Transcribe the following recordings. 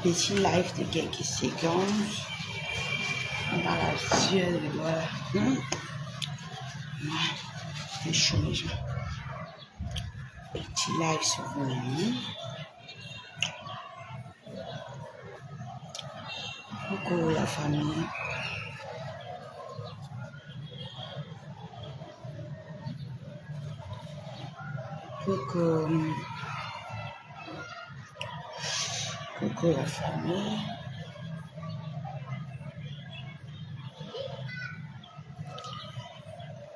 Petit live de quelques secondes. On va la sueur, voilà. C'est chaud déjà. Petit live sur vous. Coucou la famille. Coucou la famille.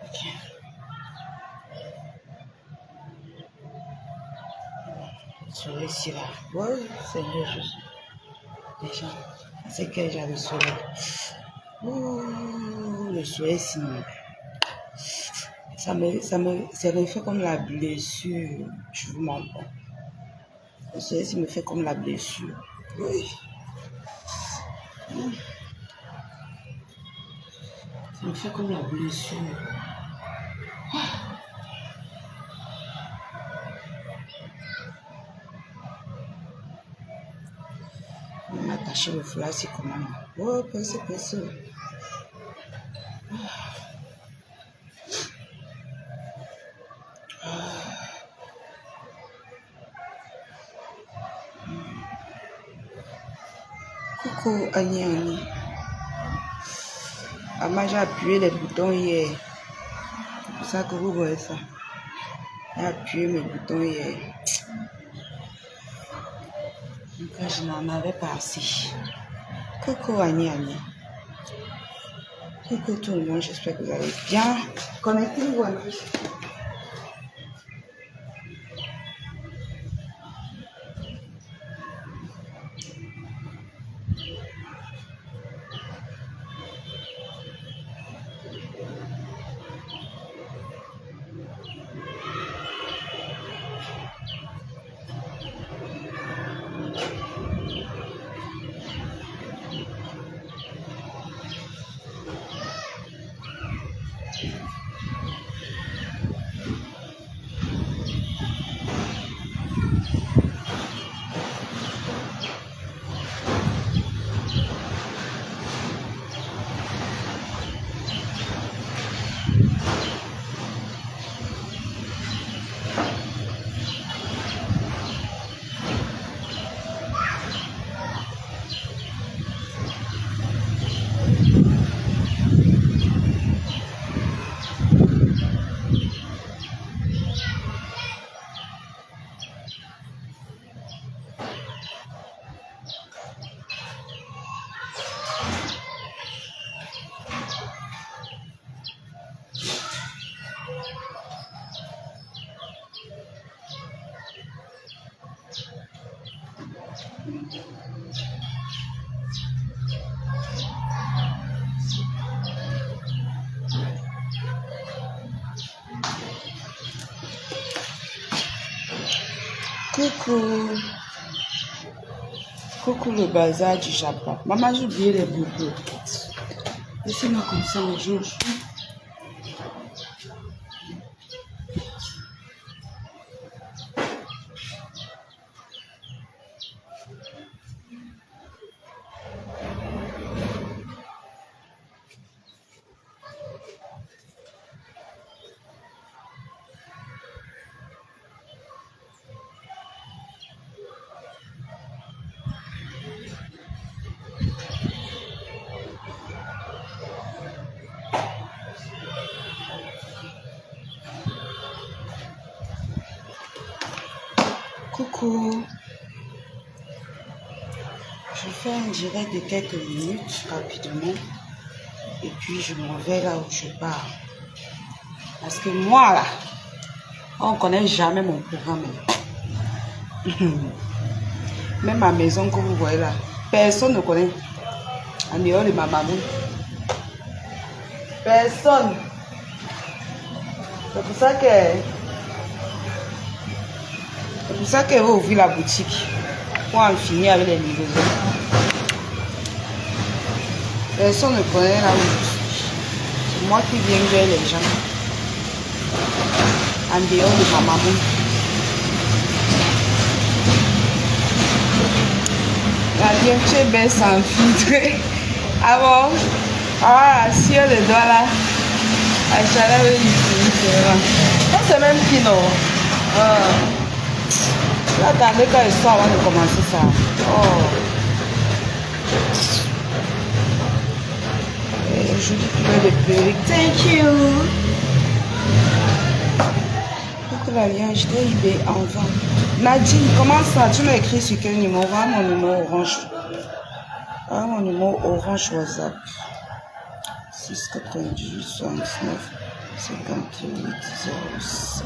Ok. Soleil ici là. Ouais, c'est le jour. Déjà, c'est quel genre de soleil? Ouh, le soleil ici. Ça me fait comme la blessure. Je vous mens pas. Le soleil ici me fait comme la blessure. Oui. Ça me fait comme la blessure. On m'a attaché le foulard, c'est comment? Oh, c'est. Coucou Annie. Maman, j'ai appuyé les boutons hier. C'est pour ça que vous voyez ça. J'ai appuyé mes boutons hier. Donc je n'en avais pas assez. Coucou Annie. Coucou tout le monde, j'espère que vous allez bien. Connectez-vous un peu. Coucou le bazar du Japon. Maman, j'ai oublié les boucles. Laissez-moi comme ça le jour. Coucou. Je fais un direct de quelques minutes rapidement et puis je m'en vais là où je pars. Parce que moi là, on ne connaît jamais mon programme. Même ma maison que vous voyez là, personne ne connaît. En dehors de ma maman. Personne. C'est pour ça qu'elle va ouvrir la boutique pour en finir avec les livraisons. Personne ne connaît là où je suis. C'est moi qui viens vers les gens. En dehors de ma maman. La tu es belle sans filtre. Ah bon? Ah, sur le doigt là. Ah, j'allais le différent. Non, c'est même qui non? Là, attendez quand il sort avant de commencer ça. Oh. Je dis plein de perruques. Thank you. L'alliance, j'étais eBay en vente. Nadine, comment ça? Tu m'as écrit sur quel numéro? Ah, mon numéro orange. Ah, mon numéro orange WhatsApp. 698 69 58 05.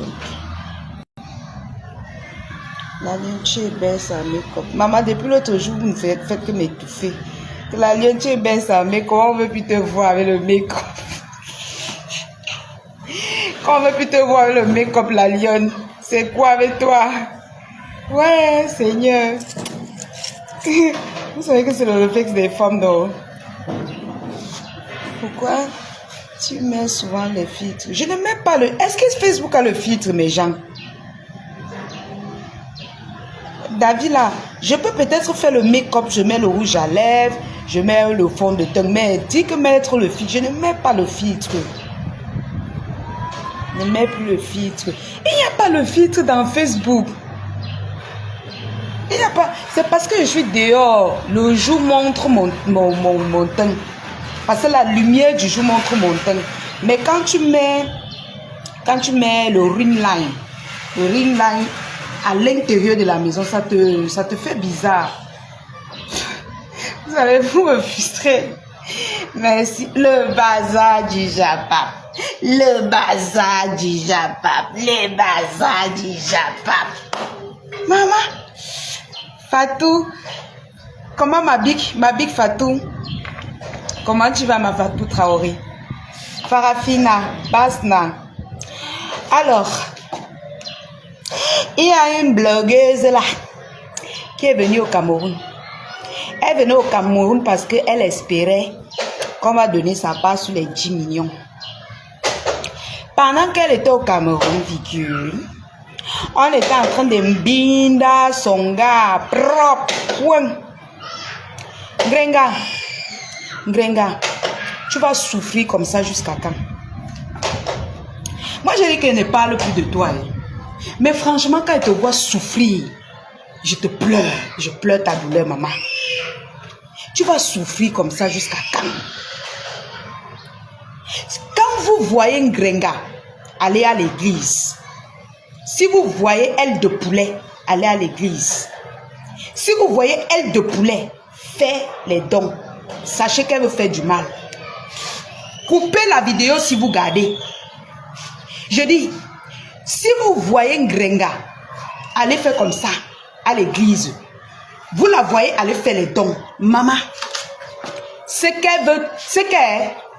L'alliance, tu es belle, ça make-up. Maman, depuis l'autre jour, vous ne faites que m'étouffer. L'alliance, tu es belle, ça make-up. Comment on veut plus te voir avec le make-up? Quand on veut plus te voir avec le make-up, la lionne, c'est quoi avec toi? Ouais, Seigneur. Vous savez que c'est le réflexe des femmes, non? Pourquoi tu mets souvent les filtres? Je ne mets pas le... Est-ce que Facebook a le filtre, mes gens? David, là, je peux peut-être faire le make-up, je mets le rouge à lèvres, je mets le fond de teint, mais dis que mettre le filtre, je ne mets pas le filtre. Ne mets plus le filtre. Il n'y a pas le filtre dans Facebook. Il n'y a pas. C'est parce que je suis dehors. Le jour montre mon teint. Parce que la lumière du jour montre mon teint. Mais quand tu mets le ring line à l'intérieur de la maison, ça te fait bizarre. Vous allez vous me frustrer. Merci. Le bazar du Japap. Le bazar du Japap. Le bazar du Japap. Maman. Fatou. Comment ma big Fatou? Comment tu vas, ma Fatou Traoré? Farafina. Basna. Alors. Il y a une blogueuse là. Qui est venue au Cameroun. Elle venait au Cameroun parce qu'elle espérait qu'on va donner sa part sur les 10 millions. Pendant qu'elle était au Cameroun, figure, on était en train de mbinda son gars propre. Grenga, tu vas souffrir comme ça jusqu'à quand? Moi, je dis qu'elle ne parle plus de toi. Mais franchement, quand elle te voit souffrir, je pleure ta douleur, maman. Tu vas souffrir comme ça jusqu'à quand? Quand vous voyez une grenga aller à l'église, si vous voyez aile de poulet aller à l'église, si vous voyez aile de poulet faire les dons, sachez qu'elle veut faire du mal. Coupez la vidéo si vous gardez. Je dis, si vous voyez une grenga aller faire comme ça à l'église, vous la voyez aller faire les dons, maman, ce qu'elle veut, c'est que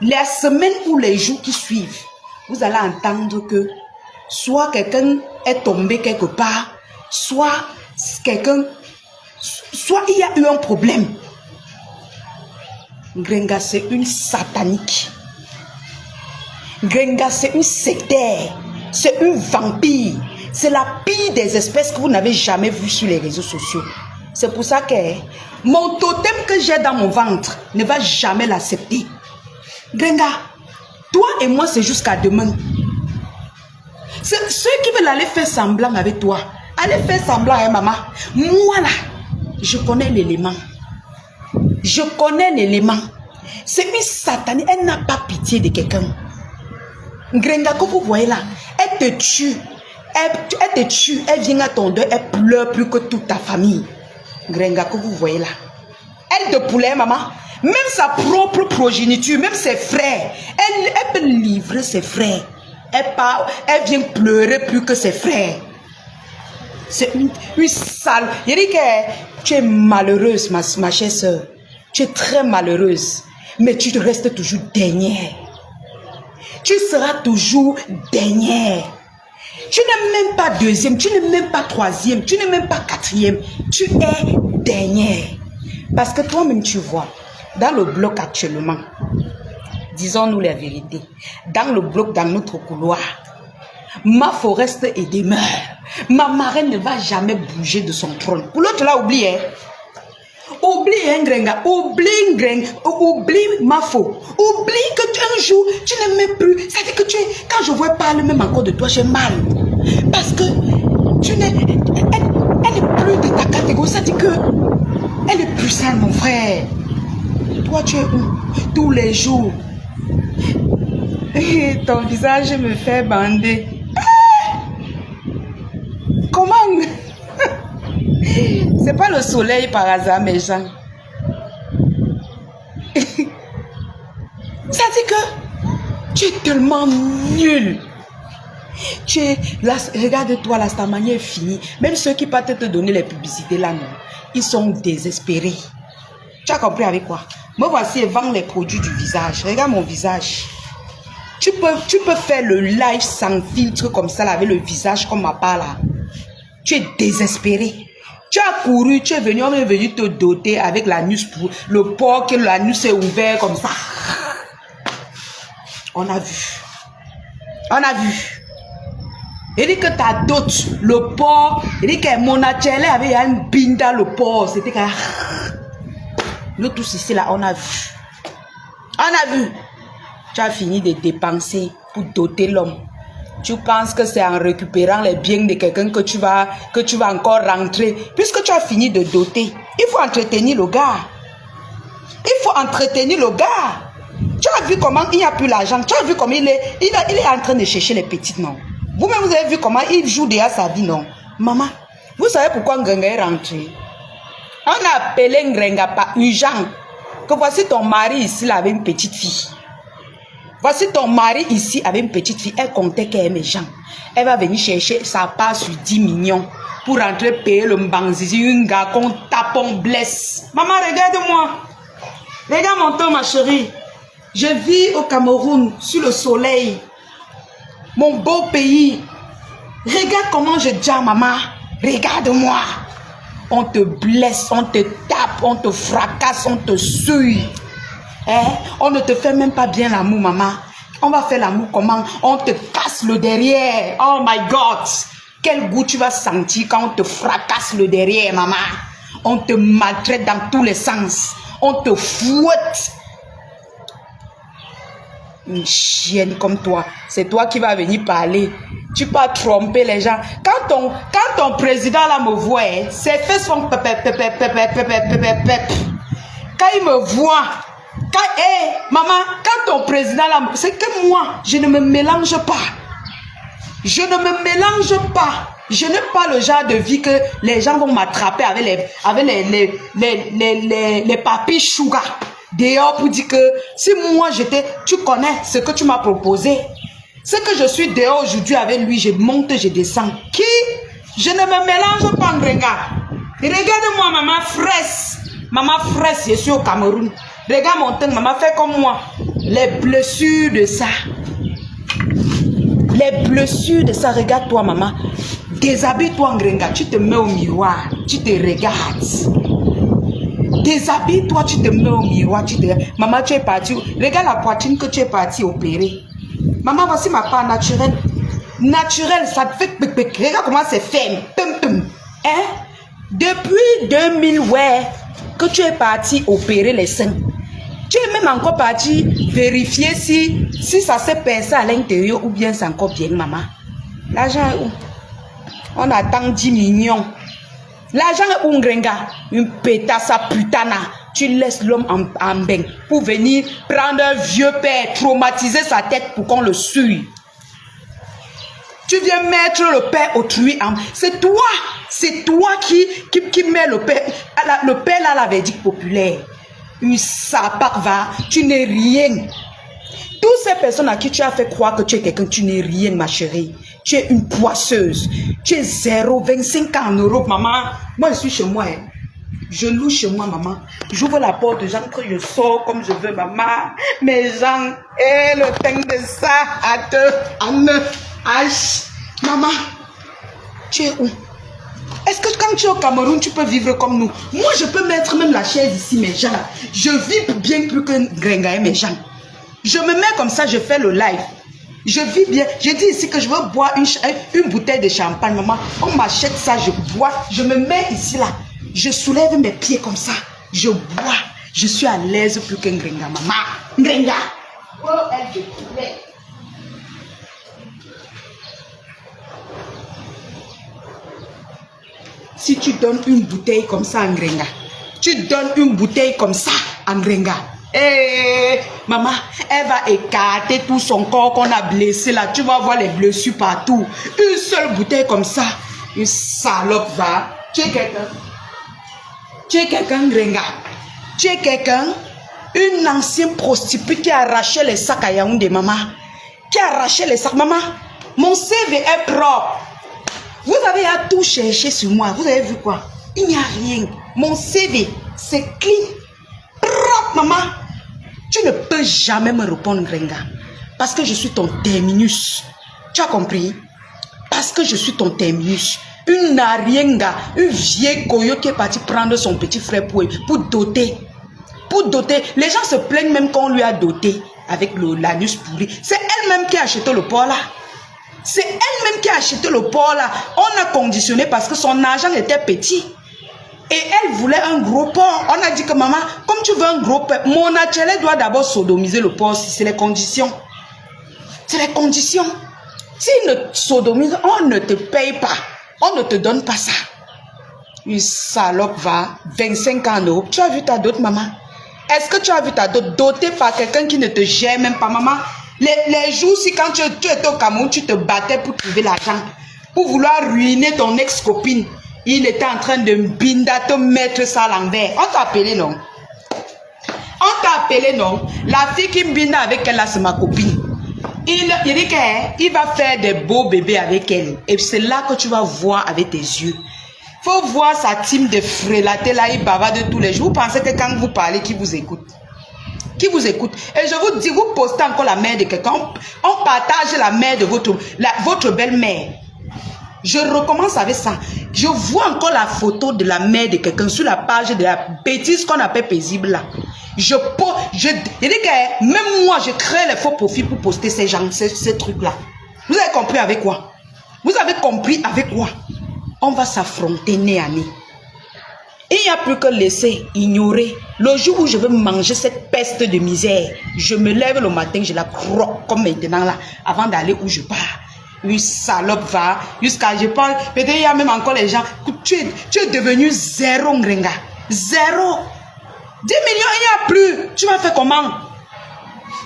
les semaines ou les jours qui suivent, vous allez entendre que soit quelqu'un est tombé quelque part, soit il y a eu un problème. Grenga, c'est une satanique. Grenga, c'est une sectaire. C'est une vampire. C'est la pire des espèces que vous n'avez jamais vues sur les réseaux sociaux. C'est pour ça que mon totem que j'ai dans mon ventre ne va jamais l'accepter. Grenga, toi et moi, c'est jusqu'à demain. Ceux qui veulent aller faire semblant avec toi, allez faire semblant, hein, maman. Moi là, je connais l'élément. Je connais l'élément. C'est une satanique. Elle n'a pas pitié de quelqu'un. Grenga, que vous voyez là, elle te tue. Elle te tue. Elle vient à ton deuil. Elle pleure plus que toute ta famille. Grenga, que vous voyez là. Elle de poulet, maman. Même sa propre progéniture, même ses frères. Elle peut livrer ses frères. Elle vient pleurer plus que ses frères. C'est une sale. Il dit que tu es malheureuse, ma chère soeur. Tu es très malheureuse. Mais tu restes toujours dernière. Tu seras toujours dernière. Tu n'es même pas deuxième, tu n'es même pas troisième, tu n'es même pas quatrième. Tu es dernière. Parce que toi-même, tu vois, dans le bloc actuellement, disons-nous la vérité, dans le bloc, dans notre couloir, ma Forest est demeure. Ma marraine ne va jamais bouger de son trône. Pour l'autre, là, oubliez. Oublie Ngrenga, oublie Mafo. Oublie que un jour, tu n'aimes plus. Ça dit que tu es, quand je vois parler même encore de toi, j'ai mal. Parce que tu n'es, elle n'est plus de ta catégorie. Ça dit que elle est plus sale, mon frère. Toi, tu es où? Tous les jours. Et ton visage me fait bander. Comment? C'est pas le soleil par hasard, mes gens. Ça dit que tu es tellement nul. Tu es là, regarde-toi là, ta manière est finie. Même ceux qui partent te donner les publicités là, non, ils sont désespérés. Tu as compris avec quoi? Me voici et vends les produits du visage. Regarde mon visage. Tu peux faire le live sans filtre comme ça là, avec le visage comme ma part là. Tu es désespéré. Tu as couru, tu es venu, on est venu te doter avec l'anus pour le porc, que l'anus est ouvert comme ça. On a vu. On a vu. Il dit que ta dot, le porc, il dit que mon atelier avait une binda le porc. C'était que nous tous ici là, on a vu. On a vu. Tu as fini de dépenser pour doter l'homme. Tu penses que c'est en récupérant les biens de quelqu'un que tu vas encore rentrer. Puisque tu as fini de doter, il faut entretenir le gars. Il faut entretenir le gars. Tu as vu comment il n'y a plus l'argent. Tu as vu comment il est en train de chercher les petites, non? Vous-même, vous avez vu comment il joue déjà sa vie, non? Maman, vous savez pourquoi Ngrenga est rentré? On a appelé Ngrenga par urgent. Que voici ton mari ici, là, avec une petite fille. Voici ton mari ici avec une petite fille. Elle comptait qu'elle aime les gens. Elle va venir chercher sa part sur 10 millions pour rentrer payer le mbanzizi. Un gars qu'on tape, on blesse. Maman, regarde-moi. Regarde mon temps, ma chérie. Je vis au Cameroun, sur le soleil. Mon beau pays. Regarde comment je dis à maman. Regarde-moi. On te blesse, on te tape, on te fracasse, on te souille. Hein? On ne te fait même pas bien l'amour, maman. On va faire l'amour comment? On te casse le derrière. Oh my God! Quel goût tu vas sentir quand on te fracasse le derrière, maman. On te maltraite dans tous les sens. On te fouette. Une chienne comme toi, c'est toi qui vas venir parler. Tu peux tromper les gens. Quand ton président là me voit, ses fesses font pep. Quand il me voit, maman, quand ton président là, c'est que moi, je ne me mélange pas. Je ne me mélange pas. Je n'ai pas le genre de vie que les gens vont m'attraper avec les papilles sugar dehors pour dire que si moi j'étais, tu connais ce que tu m'as proposé. Ce que je suis dehors aujourd'hui avec lui, je monte, je descends. Qui? Je ne me mélange pas, Ngrenga. Regarde-moi, maman fraisse. Maman fraisse, je suis au Cameroun. Regarde mon teint, maman, fais comme moi. Les blessures de ça. Les blessures de ça, regarde-toi, maman. Déshabille-toi, Ngrenga. Tu te mets au miroir. Tu te regardes. Déshabille-toi, tu te mets au miroir. Maman, tu es partie. Regarde la poitrine que tu es partie opérer. Maman, voici ma part naturelle. Naturelle, ça te fait... Regarde comment c'est ferme. Hein? Depuis 2000, ouais, que tu es parti opérer les seins. Tu es même encore parti vérifier si ça s'est percé à l'intérieur ou bien c'est encore bien, maman. L'argent est où? On attend 10 millions. L'argent est où, Ngrenga? Une pétasse à putana. Tu laisses l'homme en bain pour venir prendre un vieux père, traumatiser sa tête pour qu'on le suie. Tu viens mettre le père autrui en... C'est toi qui mets le père. Le père là, la verdict populaire. Une sapard va, tu n'es rien. Toutes ces personnes à qui tu as fait croire que tu es quelqu'un, tu n'es rien, ma chérie. Tu es une poisseuse. Tu es 0,25 ans en Europe, maman. Moi, je suis chez moi. Hein. Je loue chez moi, maman. J'ouvre la porte, j'entre, je sors comme je veux, maman. Mes gens, et le teint de ça, maman, tu es où? Est-ce que quand tu es au Cameroun, tu peux vivre comme nous? Moi, je peux mettre même la chaise ici, mes gens. Je vis bien plus que Ngrenga et mes gens. Je me mets comme ça, je fais le live. Je vis bien. Je dis ici que je veux boire une bouteille de champagne, maman. On m'achète ça, je bois. Je me mets ici, là. Je soulève mes pieds comme ça. je bois, je suis à l'aise plus qu'un Ngrenga, maman. Ngrenga. Oh, elle te plaît. Si tu donnes une bouteille comme ça à Ngrenga, tu donnes une bouteille comme ça à Ngrenga. Eh, maman, elle va écarter tout son corps qu'on a blessé là. Tu vas voir les blessures partout. Une seule bouteille comme ça. Une salope va. Tu es quelqu'un. Tu es quelqu'un, Ngrenga. Tu es quelqu'un. Une ancienne prostituée qui a arraché les sacs à Yaoundé, maman. Qui a arraché les sacs, maman. Mon CV est propre. Vous avez à tout chercher sur moi. Vous avez vu quoi? Il n'y a rien. Mon CV, c'est clean. Propre, maman. Tu ne peux jamais me répondre, Ngrenga. Parce que je suis ton terminus. Tu as compris? Parce que je suis ton terminus. Une narienga, une vieille coyo qui est partie prendre son petit frère pour doter. Pour doter. Les gens se plaignent même quand on lui a doté avec l'anus pourri. C'est elle-même qui a acheté le porc là. C'est elle-même qui a acheté le porc là. On a conditionné parce que son argent était petit. Et elle voulait un gros porc. On a dit que maman, comme tu veux un gros porc, mon atelier doit d'abord sodomiser le porc. C'est les conditions. C'est les conditions. S'il ne sodomise, on ne te paye pas. On ne te donne pas ça. Une salope va, 25 ans en Europe. Tu as vu ta dot, maman? Est-ce que tu as vu ta dot dotée par quelqu'un qui ne te gère même pas, maman? Les jours, si quand tu étais au Cameroun, tu te battais pour trouver l'argent, pour vouloir ruiner ton ex-copine. Il était en train de binda te mettre ça à l'envers. On t'a appelé, non? On t'a appelé, non? La fille qui me binda avec elle, là, c'est ma copine. Il dit qu'il va faire des beaux bébés avec elle. Et c'est là que tu vas voir avec tes yeux. Faut voir sa team de frélatés là, il bavarde tous les jours. Vous pensez que quand vous parlez, qui vous écoute? Qui vous écoute? Et je vous dis, vous postez encore la mère de quelqu'un. On partage la mère de votre belle-mère. Je recommence avec ça. Je vois encore la photo de la mère de quelqu'un sur la page de la bêtise qu'on appelle paisible là. Je dis que même moi, je crée les faux profils pour poster ces trucs-là. Vous avez compris avec quoi? Vous avez compris avec quoi? On va s'affronter nez à nez. Il n'y a plus que laisser, ignorer. Le jour où je veux manger cette peste de misère, je me lève le matin, je la croque comme maintenant là, avant d'aller où je pars. Une salope va, jusqu'à je parle, peut-être il y a même encore les gens, tu es devenu zéro, Ngrenga. Zéro. 10 millions, il n'y a plus. Tu vas faire comment?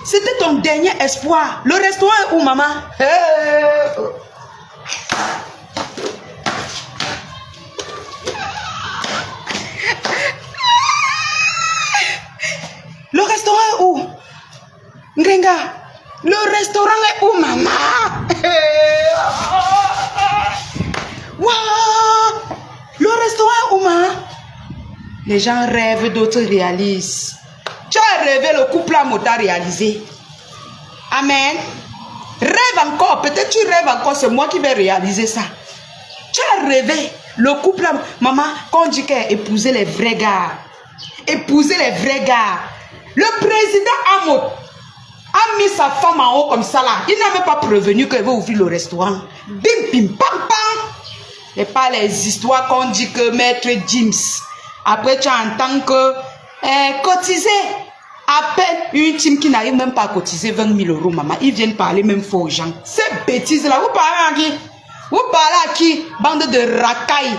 C'était ton dernier espoir. Le restaurant est où, maman? Le restaurant est où? Ngrenga, le restaurant est où, maman? Wow! Le restaurant est où, maman? Les gens rêvent, d'autres réalisent. Tu as rêvé, le couple à t'a réalisé. Amen. Rêve encore, peut-être tu rêves encore, c'est moi qui vais réaliser ça. Tu as rêvé, le couple à... Maman, quand on dit qu'elle épousait les vrais gars, épouser les vrais gars. Le président Amot a mis sa femme en haut comme ça là. Il n'a même pas prévenu qu'il veut ouvrir le restaurant. Bim, bim, pam, pam. Et pas les histoires qu'on dit que maître James. Après, tu entends que cotiser. À peine une team qui n'arrive même pas à cotiser 20 000 euros, maman. Ils viennent parler même faux aux gens. Ces bêtises-là, vous parlez à qui? Vous parlez à qui? Bande de racailles.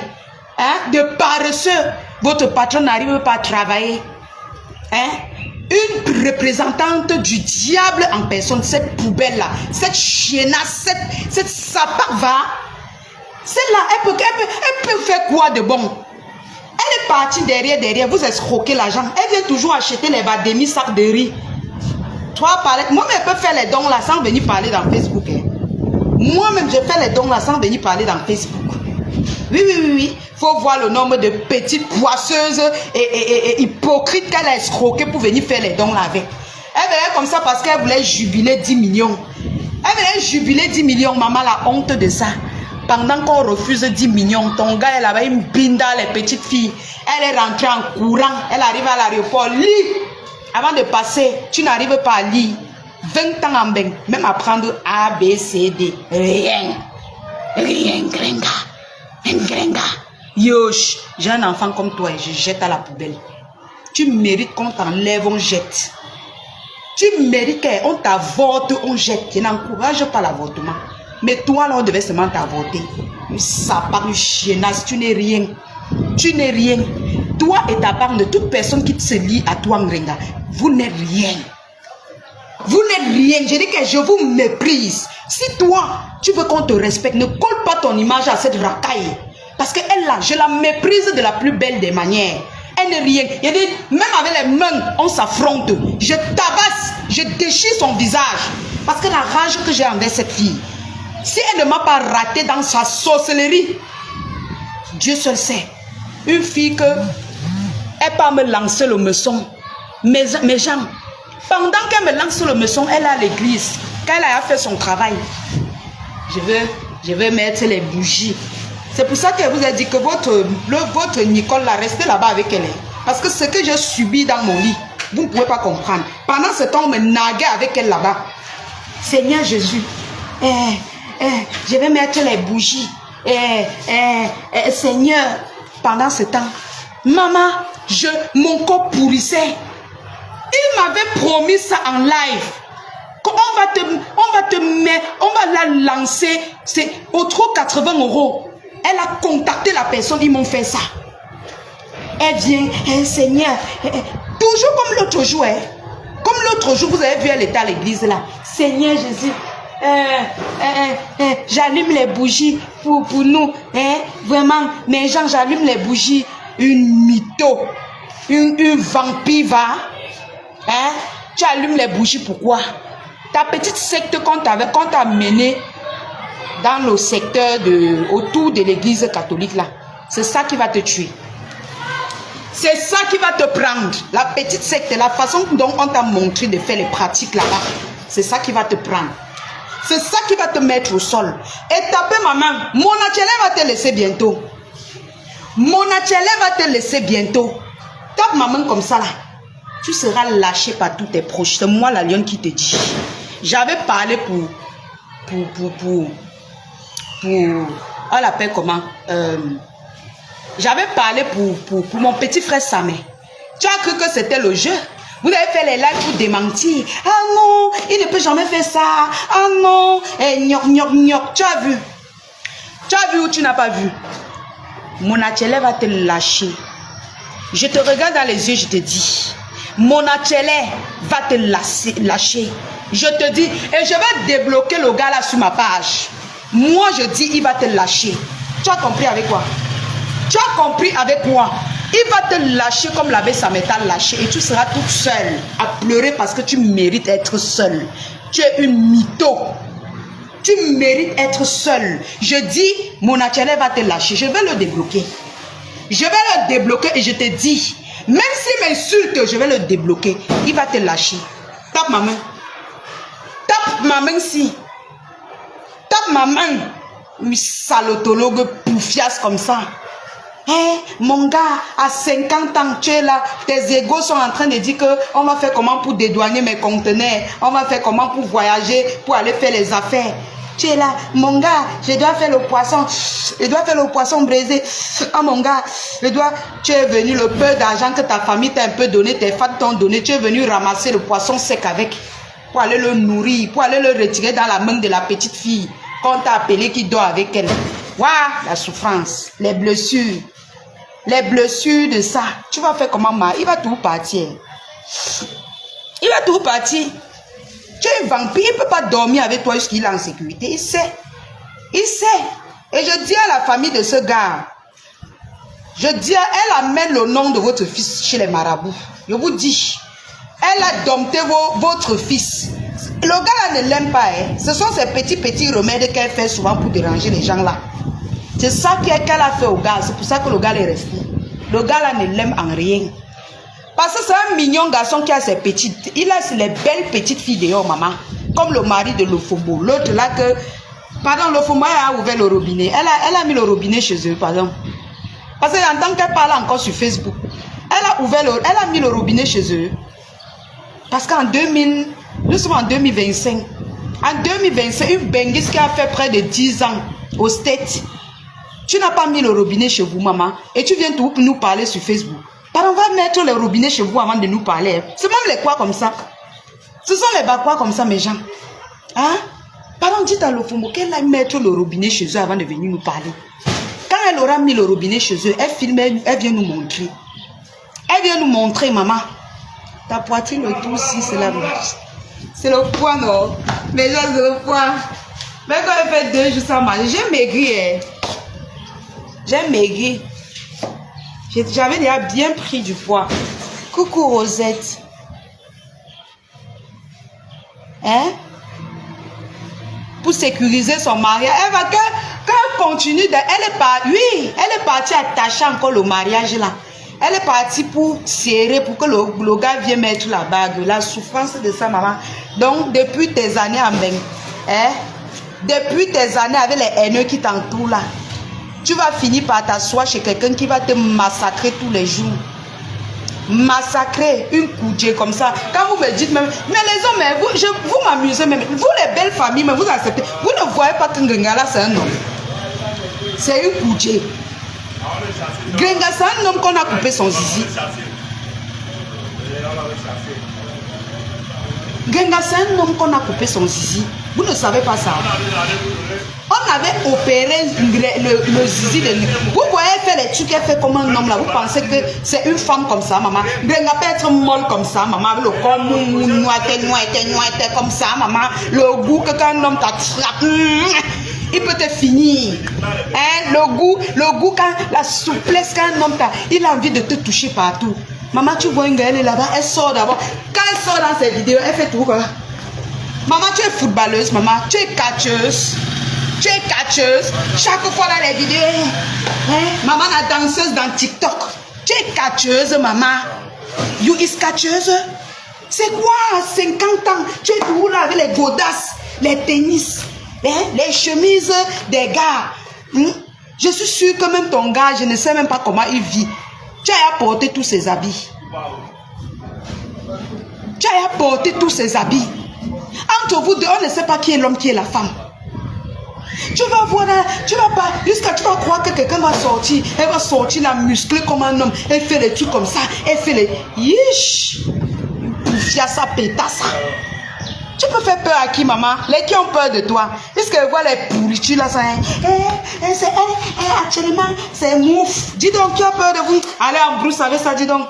Hein? De paresseux. Votre patron n'arrive pas à travailler. Hein? Une représentante du diable en personne, cette poubelle-là, cette chiennasse, cette sapard va. Celle-là, elle peut faire quoi de bon? Elle est partie derrière, vous escroquez l'argent. Elle vient toujours acheter les demi-sacs de riz. Toi, moi-même, je peux faire les dons là sans venir parler dans Facebook. Hein. Moi-même, je fais les dons là sans venir parler dans Facebook. Oui. Faut voir le nombre de petites poisseuses et hypocrites qu'elle a escroquées pour venir faire les dons là avec. Elle venait comme ça parce qu'elle voulait jubiler 10 millions. Elle venait jubiler 10 millions, maman, la honte de ça. Pendant qu'on refuse 10 millions, ton gars, elle avait une binda, les petites filles. Elle est rentrée en courant. Elle arrive à l'aéroport. Lis. Avant de passer, tu n'arrives pas à lire. 20 ans en bain. Même à prendre A, B, C, D. Rien. Ngrenga. Yosh. J'ai un enfant comme toi et je jette à la poubelle. Tu mérites qu'on t'enlève, on jette. Tu mérites qu'on t'avorte, on jette. Je n'encourage pas l'avortement. Mais toi, là, on devait seulement t'avorter. Une sapin, une chiennasse, tu n'es rien. Tu n'es rien. Toi et ta part de toute personne qui se lie à toi, Ngrenga, vous n'êtes rien. Vous n'êtes rien. Je dis que je vous méprise. Si toi, tu veux qu'on te respecte, ne colle pas ton image à cette racaille. Parce qu'elle là, je la méprise de la plus belle des manières. Elle n'est rien. Je dis, même avec les mains, on s'affronte. Je tabasse, je déchire son visage. Parce que la rage que j'ai envers cette fille, si elle ne m'a pas raté dans sa sorcellerie, Dieu seul sait. Une fille que elle peut me lancer le meçon. Mes gens, pendant qu'elle me lance le meçon, elle est à l'église. Quand elle a fait son travail, je veux mettre les bougies. C'est pour ça qu'elle vous a dit que votre Nicole là, restez là-bas avec elle. Parce que ce que j'ai subi dans mon lit, vous ne pouvez pas comprendre. Pendant ce temps, on me naguait avec elle là-bas. Seigneur Jésus, je vais mettre les bougies. Seigneur, pendant ce temps, maman, mon corps pourrissait. Il m'avait promis ça en live. On va la lancer, c'est au trop 80 €. Elle a contacté la personne, ils m'ont fait ça. Elle vient, Seigneur, toujours comme l'autre jour, comme l'autre jour, vous avez vu, elle était à l'église là. Seigneur Jésus, j'allume les bougies pour nous, vraiment, mes gens, j'allume les bougies. Une mytho, une vampire va, tu allumes les bougies, pourquoi? Ta petite secte qu'on t'a menée dans le secteur autour de l'église catholique là, c'est ça qui va te tuer. C'est ça qui va te prendre. La petite secte, la façon dont on t'a montré de faire les pratiques là-bas, c'est ça qui va te prendre. C'est ça qui va te mettre au sol. Et taper ma main. Mon atelier va te laisser bientôt. Mon atelier va te laisser bientôt. Tape ma main comme ça là. Tu seras lâché par tous tes proches. C'est moi la lionne qui te dit. J'avais parlé on l'appelle comment? J'avais parlé pour mon petit frère Samé. Tu as cru que c'était le jeu? Vous avez fait les lives pour démentir. Ah non, il ne peut jamais faire ça. Ah non, gnoc. Tu as vu? Tu as vu ou tu n'as pas vu? Mon atelier va te lâcher. Je te regarde dans les yeux, je te dis. Mon atelier va te lâcher. Je te dis, et je vais débloquer le gars là sur ma page. Moi, je dis, il va te lâcher. Tu as compris avec quoi? Tu as compris avec moi? Il va te lâcher comme l'abbé Sameta lâché. Et tu seras toute seule à pleurer parce que tu mérites d'être seule. Tu es une mytho. Tu mérites d'être seule. Je dis, mon atelier va te lâcher. Je vais le débloquer. Je vais le débloquer et je te dis, même s'il m'insulte, je vais le débloquer. Il va te lâcher. Tape ma main. Tape ma main si. Tape ma main. Une salotologue poufiasse comme ça. Hey, mon gars, à 50 ans, tu es là. Tes égos sont en train de dire que on va faire comment pour dédouaner mes conteneurs. On va faire comment pour voyager, pour aller faire les affaires. Tu es là, mon gars, je dois faire le poisson. Je dois faire le poisson braisé. Ah, mon gars, tu es venu, le peu d'argent que ta famille t'a un peu donné, tes fans t'ont donné, tu es venu ramasser le poisson sec avec, pour aller le nourrir, pour aller le retirer dans la main de la petite fille qu'on t'a appelé qui dort avec elle. Waouh, la souffrance, les blessures de ça. Tu vas faire comment, ma? Il va tout partir. Il va tout partir. Tu es un vampire, il ne peut pas dormir avec toi jusqu'il est en sécurité. Il sait. Il sait. Et je dis à la famille de ce gars, elle amène le nom de votre fils chez les marabouts. Je vous dis, elle a dompté votre fils. Le gars là ne l'aime pas. Ce sont ces petits remèdes qu'elle fait souvent pour déranger les gens là. C'est ça qu'elle a fait au gars. C'est pour ça que le gars est resté. Le gars là ne l'aime en rien. Parce que c'est un mignon garçon qui a ses petites. Il a les belles petites filles dehors, maman. Comme le mari de Lofobo. L'autre là que. Pardon, Lofobo a ouvert le robinet. Elle a mis le robinet chez eux, pardon. Parce qu'en tant qu'elle parle encore sur Facebook, elle a mis le robinet chez eux. Parce qu'en 2000, nous sommes en 2025. En 2025, une benguise qui a fait près de 10 ans au States. Tu n'as pas mis le robinet chez vous, maman. Et tu viens tout nous parler sur Facebook. Pardon, on va mettre le robinet chez vous avant de nous parler. C'est même les quoi comme ça. Ce sont les quoi comme ça, mes gens. Hein? Pardon, dites à l'Ofombo qu'elle va mettre le robinet chez eux avant de venir nous parler. Quand elle aura mis le robinet chez eux, elle filme, elle vient nous montrer. Elle vient nous montrer, maman. Ta poitrine, le tout, si c'est la marche. C'est le poids, non? Mais gens, c'est le poids. Mais quand elle fait 2 jours sans manger, j'ai maigri. Hein. J'ai maigri. J'avais déjà bien pris du poids. Coucou Rosette. Hein? Pour sécuriser son mariage. Elle va quand elle continue, elle est partie attacher encore le mariage là. Elle est partie pour serrer, pour que le gars vienne mettre la bague. La souffrance de sa maman. Donc, depuis tes années en bain, hein? Depuis tes années avec les haineux qui t'entourent là, tu vas finir par t'asseoir chez quelqu'un qui va te massacrer tous les jours. Massacrer une coudée comme ça. Quand vous me dites même, mais les hommes, vous m'amusez même. Vous les belles familles, mais vous acceptez. Vous ne voyez pas que Ngengala c'est un homme. C'est une coudée. Grenga, c'est un homme qu'on a coupé son zizi. Grenga, c'est un homme qu'on a coupé son zizi. Vous ne savez pas ça. On avait opéré le zizi de lui. Vous voyez faire les trucs qu'elle fait comme un homme là. Vous pensez que c'est une femme comme ça, maman. Grenga peut être molle comme ça, maman. Le corps noité comme ça, maman. Le goût que quand un homme t'attrape, il peut te finir. Hein? Le goût, quand la souplesse quand un homme t'a, il a envie de te toucher partout. Maman, tu vois une gueule là-bas, elle sort d'abord. Quand elle sort dans ses vidéos, elle fait tout quoi. Maman, tu es footballeuse, maman. Tu es catcheuse. Tu es catcheuse. Chaque fois dans les vidéos, hein? Maman, la danseuse dans TikTok. Tu es catcheuse, maman. You is catcheuse. C'est quoi, 50 ans? Tu es toujours là avec les godasses, les tennis. Les chemises des gars. Je suis sûre que même ton gars, je ne sais même pas comment il vit. Tu as apporté tous ses habits. Tu as apporté tous ses habits. Entre vous deux, on ne sait pas qui est l'homme, qui est la femme. Tu vas voir, tu vas pas, jusqu'à tu vas croire que quelqu'un va sortir. Elle va sortir la musclée comme un homme. Elle fait les trucs comme ça. Elle fait les... Yish. Poufiassa, pétassa. Tu peux faire peur à qui, maman? Les qui ont peur de toi. Puisqu'elles voient les pourritures là, ça. Actuellement, c'est mouf. Dis donc, qui a peur de vous? Allez en brousse avec ça, dis donc.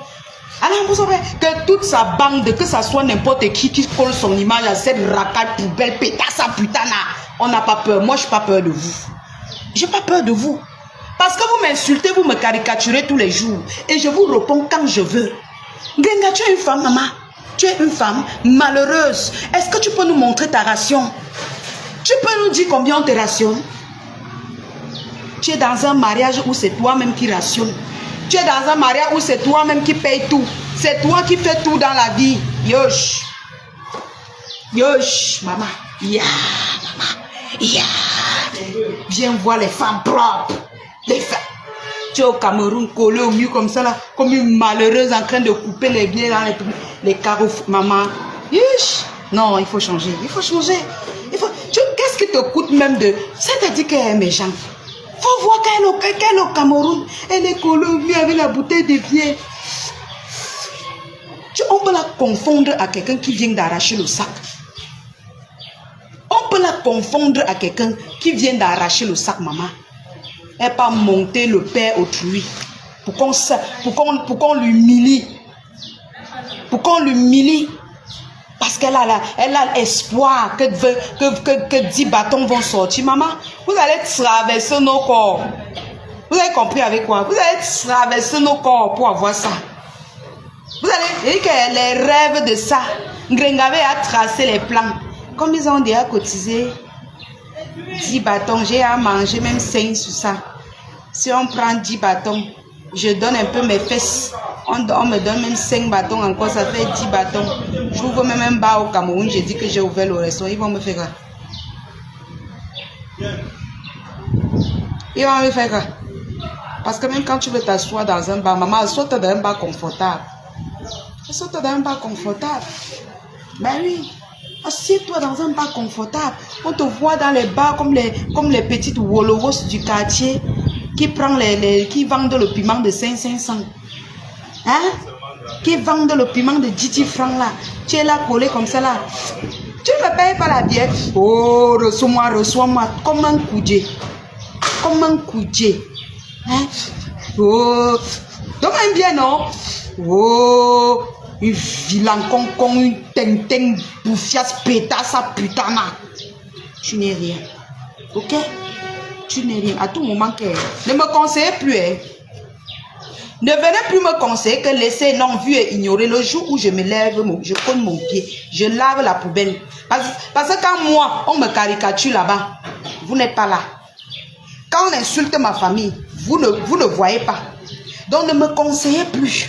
Allez en brousse avec. Que toute sa bande, que ça soit n'importe qui colle son image à cette racaille poubelle, pétasse, putana. On n'a pas peur. Moi, je n'ai pas peur de vous. Je n'ai pas peur de vous. Parce que vous m'insultez, vous me caricaturez tous les jours. Et je vous réponds quand je veux. Grenga, tu es une femme, maman. Tu es une femme malheureuse. Est-ce que tu peux nous montrer ta ration? Tu peux nous dire combien on te rationne? Tu es dans un mariage où c'est toi-même qui rationne. Tu es dans un mariage où c'est toi-même qui paye tout. C'est toi qui fais tout dans la vie. Yosh. Yosh, maman. Ya, maman. Ya. Viens voir les femmes propres. Les femmes. Tu es au Cameroun collé au mur comme ça là, comme une malheureuse en train de couper les biens dans les carreaux. Maman, Yish. Non, il faut changer. Il faut changer. Qu'est-ce qui te coûte même de... C'est-à-dire qu'elle est méchante. Il faut voir qu'elle est au Cameroun. Elle est collée au mur avec la bouteille de bière. On peut la confondre à quelqu'un qui vient d'arracher le sac. On peut la confondre à quelqu'un qui vient d'arracher le sac, maman. Elle pas monter le père autrui pour qu'on l'humilie. Pour qu'on l'humilie. Parce qu'elle a l'espoir que 10 bâtons vont sortir. Maman, vous allez traverser nos corps. Vous avez compris avec quoi? Vous allez traverser nos corps pour avoir ça. Vous allez dire que les rêves de ça, Ngrengabe a tracé les plans. Comme ils ont déjà cotisé 10 bâtons, j'ai à manger même 5 sur ça. Si on prend 10 bâtons, je donne un peu mes fesses. On me donne même 5 bâtons encore, ça fait 10 bâtons. J'ouvre même un bar au Cameroun, j'ai dit que j'ai ouvert le restaurant. Ils vont me faire quoi? Ils vont me faire quoi? Parce que même quand tu veux t'asseoir dans un bar, maman, assois-toi dans un bar confortable. Assois-toi dans un bar confortable. Ben oui. Assieds-toi dans un bar confortable. On te voit dans les bars comme les petites Wolowos du quartier qui vendent le piment de 500. Hein? Qui vendent le piment de 10 francs là. Tu es là collé comme ça là. Tu ne me payes pas la bière. Oh, reçois-moi comme un coudé. Comme un coudé. Hein? Oh, donne-moi bien, non? Oh, une vilain con, une teng, bouffiasse, pétasse, putain. Tu n'es rien. Ok? Tu n'es rien. À tout moment, ne me conseillez plus. Hein? Ne venez plus me conseiller que laisser non vu et ignorer. Le jour où je me lève, je cogne mon pied, je lave la poubelle. Parce que quand moi, on me caricature là-bas, vous n'êtes pas là. Quand on insulte ma famille, vous ne voyez pas. Donc ne me conseillez plus.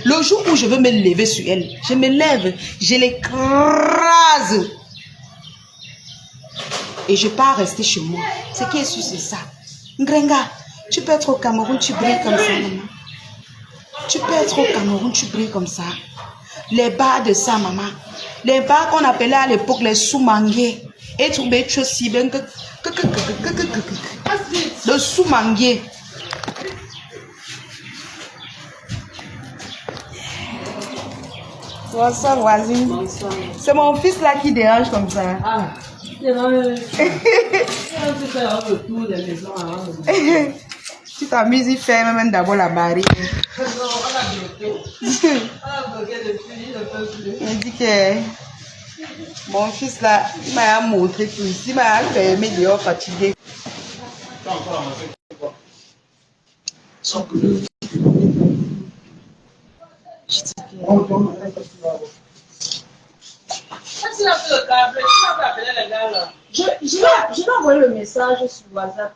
Le jour où je veux me lever sur elle, je me lève, je l'écrase. Et je pars rester chez moi. Ce qui est sûr, c'est ça. Ngrenga, tu peux être au Cameroun, tu brilles comme ça, maman. Tu peux être au Cameroun, tu brilles comme ça. Les bars de ça, maman. Les bars qu'on appelait à l'époque les sous-manguiers. Et tu mets aussi bien que... Le sous-manguier. Bonsoir, voisine. C'est mon fils là qui dérange comme ça. Ah, tu t'amuses, il fait même d'abord la barrière. Il dit que mon fils là, il m'a montré tout. Il m'a fermé dehors fatigué. Je vais envoyer le message sur WhatsApp.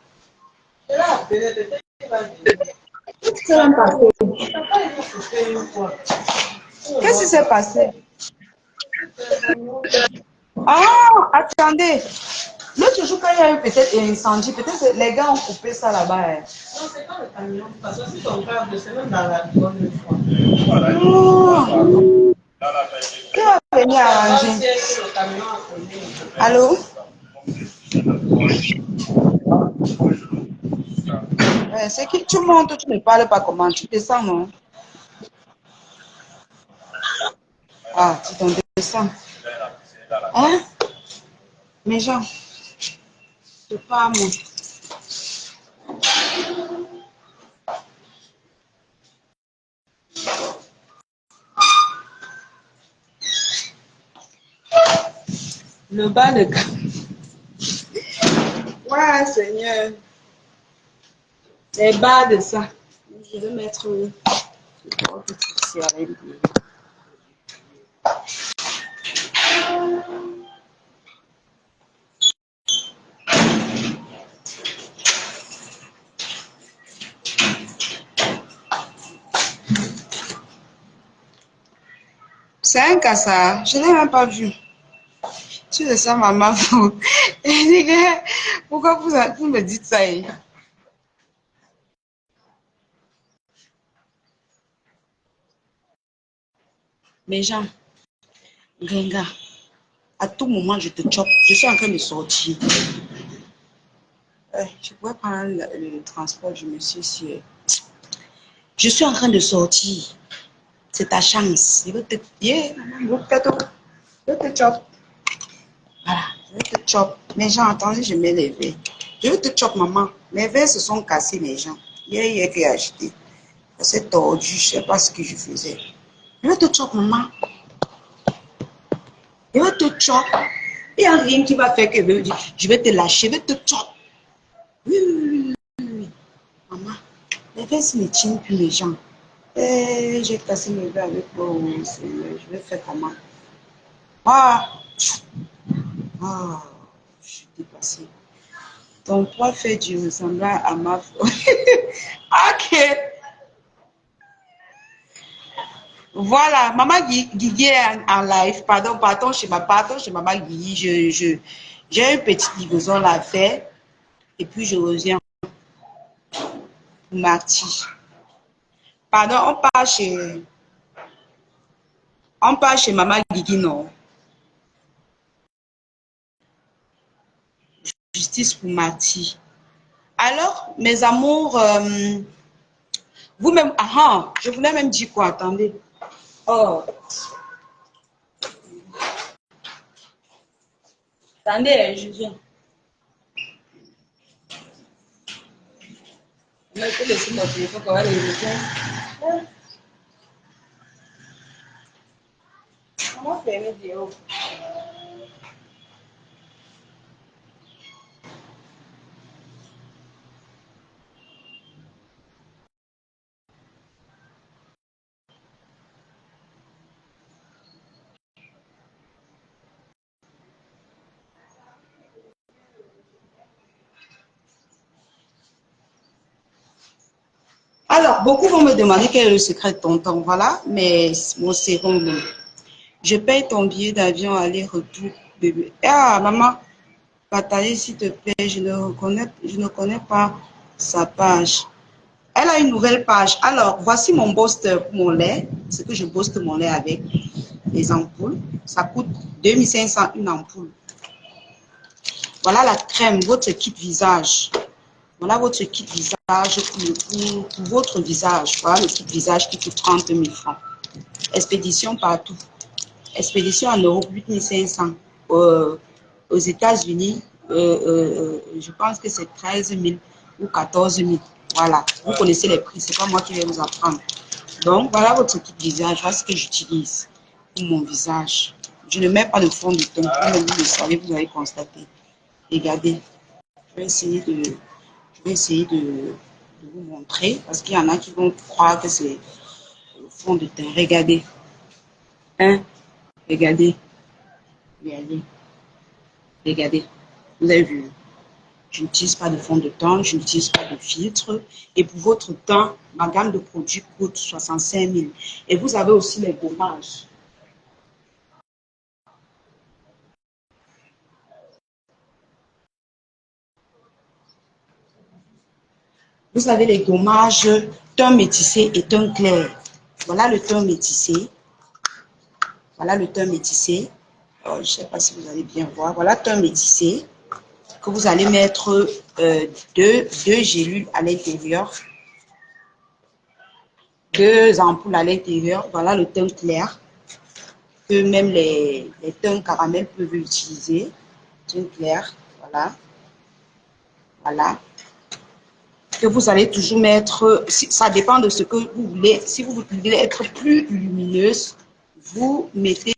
Qu'est-ce qui s'est passé? Ah, attendez. L'autre jour, quand il y a eu peut-être un incendie, peut-être les gars ont coupé ça là-bas. Hein. Non, c'est pas le camion. Parce que si ton câble, c'est même dans la bonne fois. Oh. Qui va venir arranger? Allô? Ouais, c'est que tu montes, tu ne parles pas comment? Tu descends, non? Ah, tu t'en descends. Hein? Mes gens, c'est pas moi. Le bas de ouais, Seigneur. Les bas de ça. Je vais mettre c'est un cassa. Je ne l'ai même pas vu. Tu le sens, maman. Pourquoi vous me dites ça? Mes gens, Gringa, à tout moment, je te chope. Je suis en train de sortir. Je pourrais prendre le transport, je me suis sûre. Je suis en train de sortir. C'est ta chance. Je veux te... Je te chope. Voilà, je vais te chope. Mes gens, attendez, je vais lever. Je vais te chope, maman. Mes verres se sont cassés, mes gens. Hier que j'ai acheté. C'est tordu, je ne sais pas ce que je faisais. Je vais te chope, maman. Je vais te chope. Il n'y a rien qui va faire que je vais te lâcher. Je vais te chope. Oui. Maman, les verres ne tiennent plus, les gens. J'ai cassé mes verres avec moi. Je vais faire comment? Ah, je suis dépassée. Ton poids fait du ressemblant à ma foi. Ok. Voilà, maman Guigui est en live. Pardon chez maman Guigui. J'ai une petite livraison à faire. Et puis je reviens pour Marty. Pardon, on part chez maman Guigui, non. Justice pour Marty. Alors, mes amours, Vous-même, ah, je voulais même dire quoi, attendez. Oh, attendez, je viens. Je vais laisser mon téléphone, on va les rejoindre. Comment faire une vidéo? Alors, beaucoup vont me demander quel est le secret de ton temps. Voilà, mais mon sérum. Je paye ton billet d'avion aller-retour, bébé. Ah, maman, partager s'il te plaît. Je ne connais pas sa page. Elle a une nouvelle page. Alors, voici mon booster pour mon lait. Ce que je booste mon lait avec les ampoules. Ça coûte 2500 une ampoule. Voilà la crème, votre kit visage. Voilà votre kit visage pour votre visage. Voilà le kit visage qui coûte 30 000 francs. Expédition partout. Expédition en Europe, 8500. Aux États-Unis, je pense que c'est 13 000 ou 14 000. Voilà, vous connaissez les prix, c'est pas moi qui vais vous apprendre. Donc, voilà votre kit visage, voilà ce que j'utilise pour mon visage. Je ne mets pas de fond de teint, comme vous le savez, vous avez constaté. Regardez, je vais essayer de, de vous montrer, parce qu'il y en a qui vont croire que c'est le fond de teint. Regardez, hein, regardez, regardez. Regardez, vous avez vu, je n'utilise pas de fond de teint, je n'utilise pas de filtre. Et pour votre teint, ma gamme de produits coûte 65 000. Et vous avez aussi les gommages. Vous avez les gommages teint métissé et teint clair. Voilà le teint métissé. Voilà le teint métissé. Je ne sais pas si vous allez bien voir. Voilà le teint métissé que vous allez mettre deux gélules à l'intérieur. Deux ampoules à l'intérieur. Voilà le teint clair que même les teints caramel peuvent utiliser. Teint clair, voilà. Voilà. Que vous allez toujours mettre, ça dépend de ce que vous voulez. Si vous voulez être plus lumineuse, vous mettez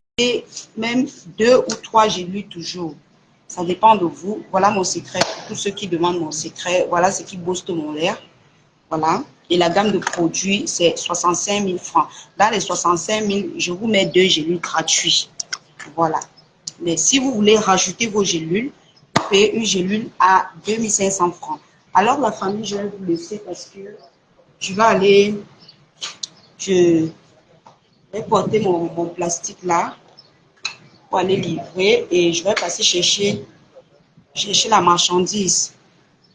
même 2 ou 3 gélules toujours. Ça dépend de vous. Voilà mon secret. Pour tous ceux qui demandent mon secret, voilà ce qui booste mon lait. Voilà. Et la gamme de produits, c'est 65 000 francs. Dans les 65 000, je vous mets 2 gélules gratuits. Voilà. Mais si vous voulez rajouter vos gélules, vous payez une gélule à 2500 francs. Alors, la famille, je vais vous laisser parce que je vais aller, je vais porter mon plastique là pour aller livrer et je vais passer chercher la marchandise.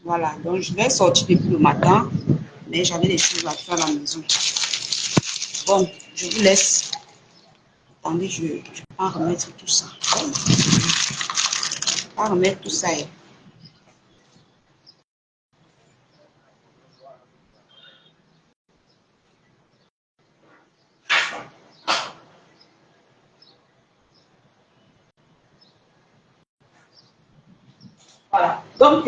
Voilà. Donc, je vais sortir depuis le matin, mais j'avais des choses à faire à la maison. Bon, je vous laisse. Attendez, je vais en remettre tout ça. Je vais en remettre tout ça. Voilà. Donc,